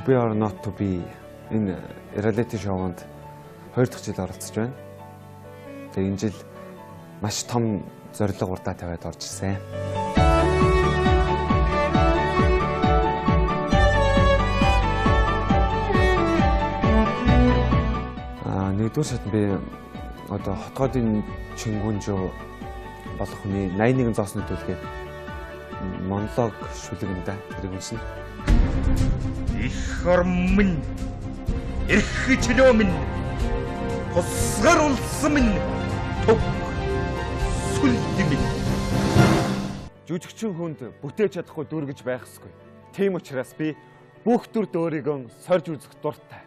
To be or not to be энэ reality show-нд 2 дахь жил оролцож байна. Тэгээ энэ жил маш том зорилго урдаа тавиад орж ирсэн. Нэгдүгээр шат би одоо хотгоодын Чингүнжөө болох хүний 81 зоосны төлгээд монолог шүлэгнэ тэрийг үнсэн. Их орн минь, эрх чөлөө минь, тусгар улсан минь, төг сүлд минь. Жүжигчин хүнд бүтээж чадахгүй дүр гэж байх ёсгүй. Тийм учраас би бүх дүрд өөрийгөө сорж үзэх дуртай.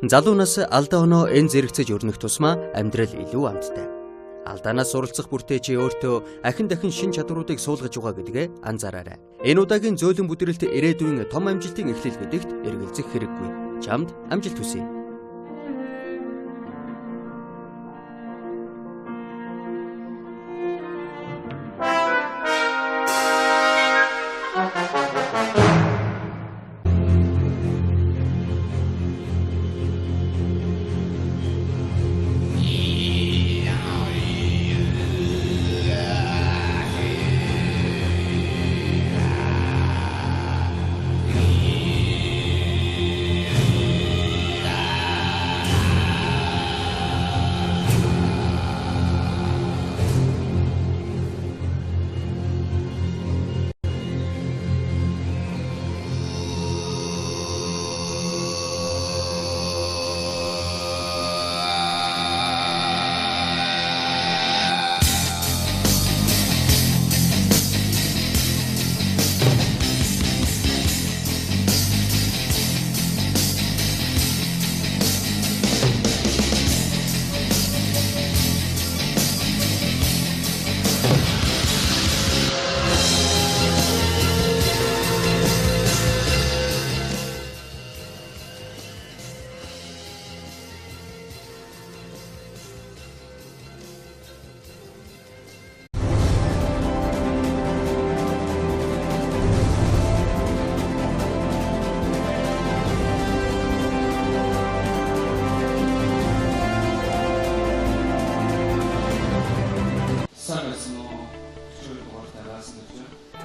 Залуунаас алдаа оноо эн зэрэгцэж өрнөх тусмаа амьдрал илүү амттай. Алдаанаас суралцах бүртээ чи өөртөө ахин дахин шин чадваруудыг суулгаж байгаа гэдгээ анзаараарай. Энэ удаагийн зөөлөн бүдрэлт ирээдүйн том амжилтын эхлэл гэдэгт эргэлзэх хэрэггүй. Чамд амжилт хүсье.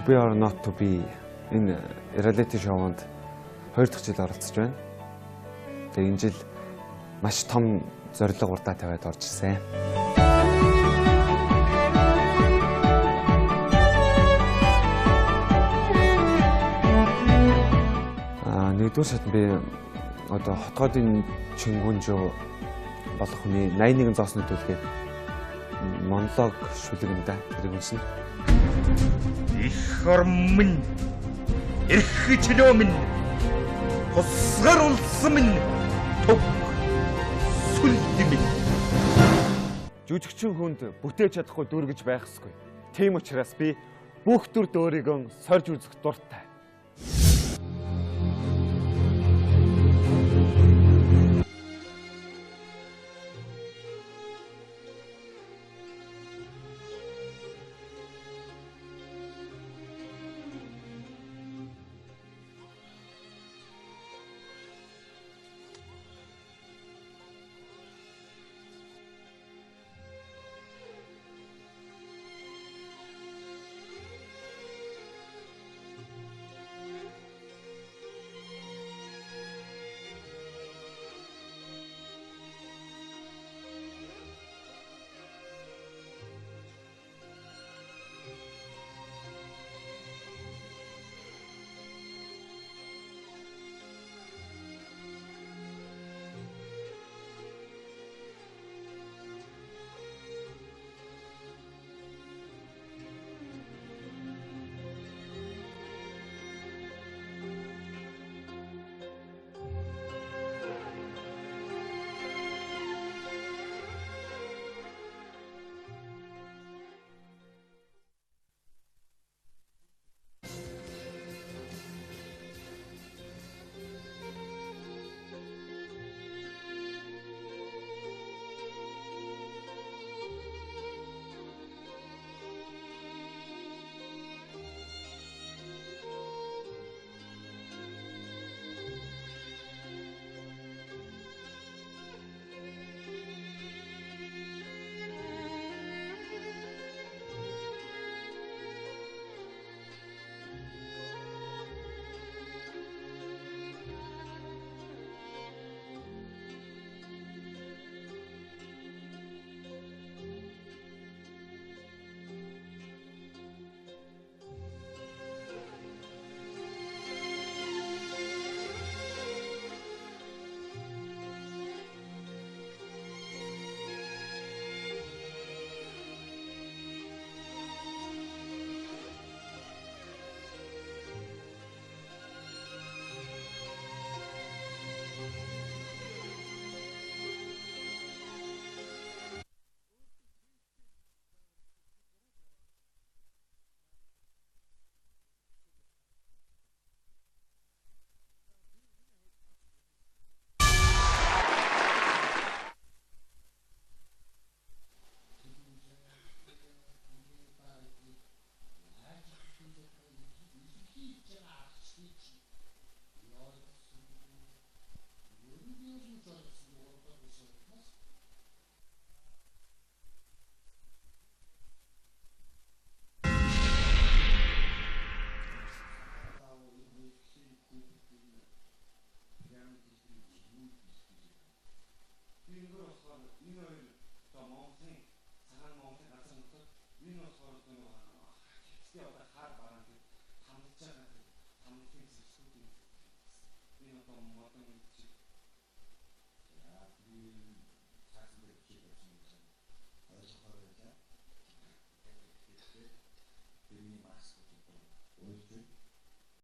To be or not to be энэ reality show-нд 2 дахь жил оролцож байна. Тэгээ энэ жил маш том зорилго урдаа тавиад орж ирсэн. Нэгдүгээр шат би одоо хотгоодын Чингүнжөө болох хүний 81 зоосны төлгээд монолог шүлэгнэдэ тэрийг үнсэн. Их ормын эрхчлөө минь хосгар улсын минь төг сүлд минь Жүжигчин хүнд бүтээж чадахгүй дүр гэж байх ёсгүй. Тийм учраас би бүх дүрд өөрийгөө сорж үзэх дуртай. Энэ болохоор одоо хэвчээ одоо хаар бараанд хамлж байгаа хамлын зүйлсүүд юм. Энэ одоо модон